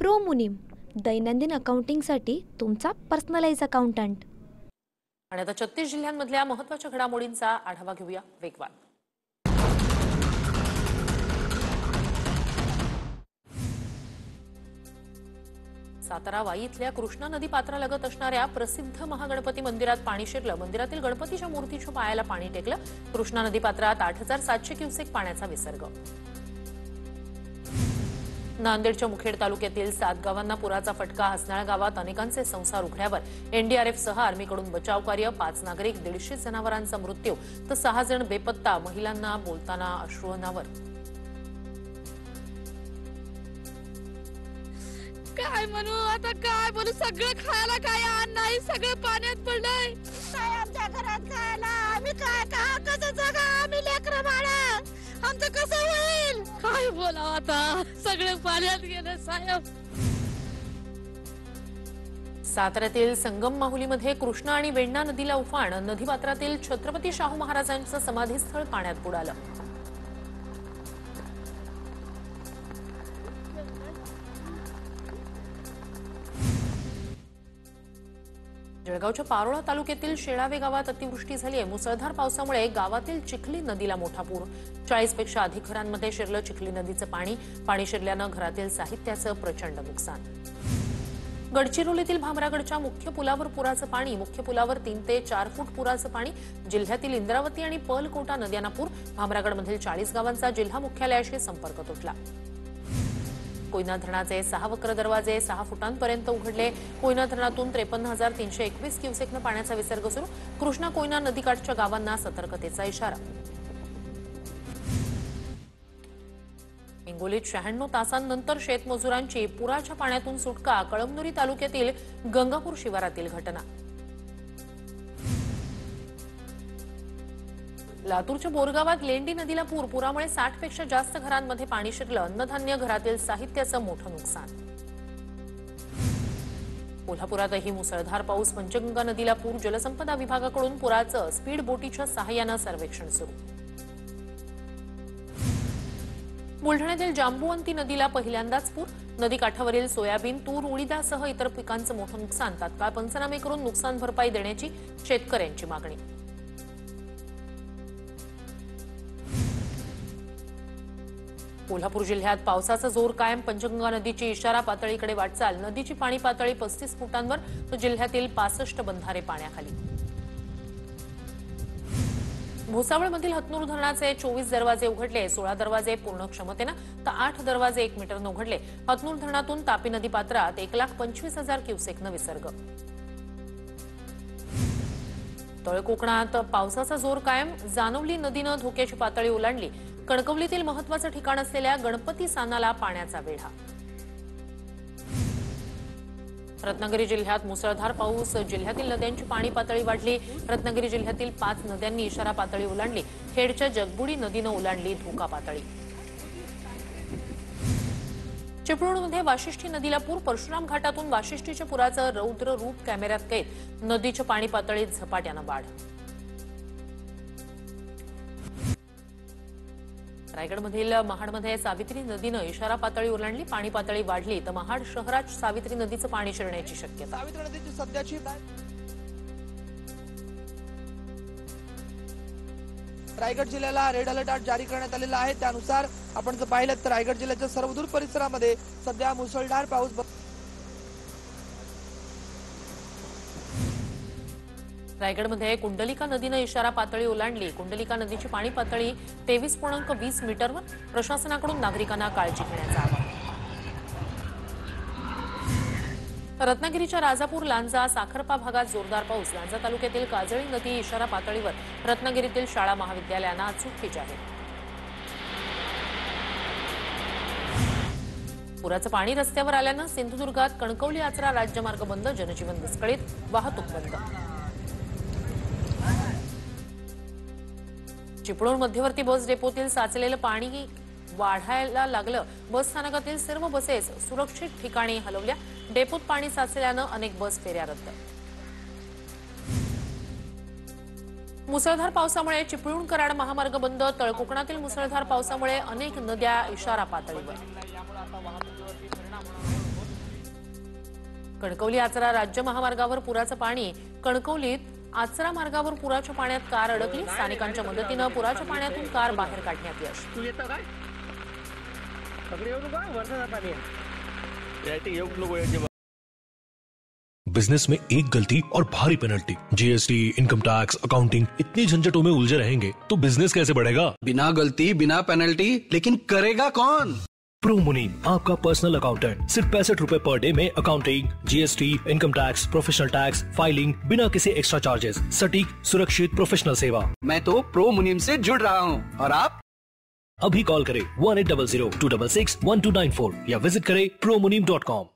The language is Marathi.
प्रो मुनीम, दैनंदिन अकाउंटिंगसाठी तुमचा पर्सनलाइज अकाउंटंट। आणि आता 36 जिल्ह्यांमधल्या महत्त्वाच्या घडामोडींचा आढावा घेऊया वेगवान। सातारा वाई इथल्या कृष्णा नदी पात्रालगत असणाऱ्या प्रसिद्ध महागणपती मंदिरात पाणी शिरलं। मंदिरातील गणपतीच्या मूर्तीच्या पायाला पाणी टेकलं। कृष्णा नदी पात्रात 8700 क्युसेक पाण्याचा विसर्ग। नांदेडच्या मुखेड तालुक्यातील 7 गावांना पुराचा फटका। हसनाळ गावात अनेकांचे संसार उघड्यावर। एनडीआरएफसह आर्मीकडून बचाव कार्य। 5 नागरिक, 150 जनावरांचा मृत्यू तर 6 जण बेपत्ता। महिलांना बोलताना अश्रू अनावर। काय म्हणू आता, काय बोलू, सगळं खायला काय अन्न नाही, सगळं पाण्यात पडलंय। काय आमच्या घरात खायला, आम्ही काय कसं जगा, आम्ही लेकरं बाळ, आमचं कसं होईल, काय बोलावं आता, सगळं पाण्यात गेलं साहेब। साताऱ्यातील संगम माहुलीमध्ये कृष्णा आणि वेण्णा नदीला उफाण। नदीपात्रातील छत्रपती शाहू महाराजांचं समाधीस्थळ पाण्यात बुडालं। जळगावच्या पारोळा तालुक्यातील शेळावे गावात अतिवृष्टी झाली आहे। मुसळधार पावसामुळे गावातील चिखली नदीला मोठा पूर। 40 पेक्षा अधिक घरांमध्ये शिरलं चिखली नदीचं पाणी। पाणी शिरल्यानं घरातील साहित्याचं प्रचंड नुकसान। गडचिरोलीतील भामरागडच्या मुख्य पुलावर पुराचं पाणी। मुख्य पुलावर 3 ते 4 फूट पुराचं पाणी। जिल्ह्यातील इंद्रावती आणि पर्लकोटा नद्यांना पूर। भामरागडमधील 40 गावांचा जिल्हा मुख्यालयाशी संपर्क तुटला। कोयना धरणाचे 6 वक्र दरवाजे 6 फुटांपर्यंत उघडले। कोयना धरणातून 53,321 क्युसेकनं पाण्याचा विसर्ग सुरू। कृष्णा कोयना नदीकाठच्या गावांना सतर्कतेचा इशारा। हिंगोलीत 96 तासांनंतर शेतमजुरांची पुराच्या पाण्यातून सुटका। कळमनुरी तालुक्यातील गंगापूर शिवारातील घटना। लातूरच्या बोरगावात लेंडी नदीला पूर। पुरामुळे 60 पेक्षा जास्त घरांमध्ये पाणी शिरलं। अन्नधान्य, घरातील साहित्याचं मोठं नुकसान। कोल्हापुरातही मुसळधार पाऊस। पंचगंगा नदीला पूर। जलसंपदा विभागाकडून पुराचं स्पीड बोटीच्या सहाय्यानं सर्वेक्षण सुरू। बुलढाण्यातील जांबुवंती नदीला पहिल्यांदाच पूर। नदीकाठावरील सोयाबीन, तूर, उडीदासह इतर पिकांचं मोठं नुकसान। तात्काळ पंचनामे करून नुकसान भरपाई देण्याची शेतकऱ्यांची मागणी। कोल्हापूर जिल्ह्यात पावसाचा जोर कायम। पंचगंगा नदीची इशारा पातळीकडे वाटचाल। नदीची पाणी पातळी 35 फुटांवर तर जिल्ह्यातील 65 बंधारे पाण्याखाली। भुसावळमधील हतनूर धरणाचे 24 दरवाजे उघडले। 16 दरवाजे पूर्ण क्षमतेनं तर 8 दरवाजे 1 मीटरनं उघडले। हतनूर धरणातून तापी नदी पात्रात 1,25,000 क्युसेकनं विसर्ग। तळ कोकणात पावसाचा जोर कायम। जानवली नदीनं धोक्याची पातळी ओलांडली। कणकवलीतील महत्त्वाचं ठिकाण असलेल्या गणपती सानाला पाण्याचा वेढा। रत्नागिरी जिल्ह्यात मुसळधार पाऊस। जिल्ह्यातील नद्यांची पाणी पातळी वाढली। रत्नागिरी जिल्ह्यातील 5 नद्यांनी इशारा पातळी ओलांडली। खेडच्या जगबुडी नदीनं ओलांडली धोका पातळी। चिपळूणमध्ये वाशिष्ठी नदीला पूर। परशुराम घाटातून वाशिष्ठीच्या पुराचं रौद्र रूप कॅमेऱ्यात कैद। नदीच्या पाणी पातळीत झपाट्यानं वाढ। रायगडमधील महाडमध्ये सावित्री नदीनं इशारा पातळी ओलांडली। पाणी पातळी वाढली तर महाड शहरात सावित्री नदीचं पाणी शिरण्याची शक्यता। सावित्री नदीची सध्याची रायगड जिल्ह्याला रेड अलर्ट जारी करण्यात आलेला आहे। त्यानुसार आपण जर पाहिलं तर रायगड जिल्ह्याच्या सर्वदूर परिसरामध्ये सध्या मुसळधार पाऊस। रायगडमध्ये कुंडलिका नदीनं इशारा पातळी ओलांडली। कुंडलिका नदीची पाणी पातळी 23.20 मीटरवर। प्रशासनाकडून नागरिकांना काळजी घेण्याचं आवाहन। रत्नागिरीच्या राजापूर, लांजा, साखरपा भागात जोरदार पाऊस। लांजा तालुक्यातील काजळी नदी इशारा पातळीवर। रत्नागिरीतील शाळा महाविद्यालयांना आज सुट्टी जाहीर। पुराचं पाणी रस्त्यावर आल्यानं सिंधुदुर्गात कणकवली आचरा राज्यमार्ग बंद। जनजीवन विस्कळीत, वाहतूक बंद। चिपळूण मध्यवर्ती बस डेपोतील साचलेलं पाणी वाढायला लागलं। बस स्थानकातील सर्व बसेस सुरक्षित ठिकाणी हलवल्या। डेपोत पाणी साचल्यानं अनेक बस फेऱ्या रद्द। मुसळधार पावसामुळे चिपळूण कराड महामार्ग बंद। तळकोकणातील मुसळधार पावसामुळे अनेक नद्या इशारा पातळीवर। कणकवली आचरा राज्य महामार्गावर पुराचं पाणी. कणकवलीत आचरा मार्गावर पुराच्या पाण्यात कार अडकली. स्थानिकांच्या मदतीनं पुराच्या पाण्यातून कार बाहेर काढण्यात यश. तू येतो काय पकडे येऊ नका वर्षाचा पाणी आहे येऊ नको. बिजनेस में एक गलती और भारी penalty, GST, income tax, accounting, इतनी झंझटों में उलझे रहेंगे तो बिजनेस कैसे बढ़ेगा? बिना गलती बिना पेनल्टी, लेकिन करेगा कौन? प्रो मुनीम, आपका पर्सनल अकाउंटेंट, सिर्फ 65 रुपए पर डे में accounting, GST, income tax, professional tax, filing, बिना किसी एक्स्ट्रा चार्जेस, सटीक, सुरक्षित, प्रोफेशनल सेवा. मैं तो प्रो मुनीम से जुड़ रहा हूँ और आप अभी कॉल करें 1800 266 1294 या विजिट करें promunim.com.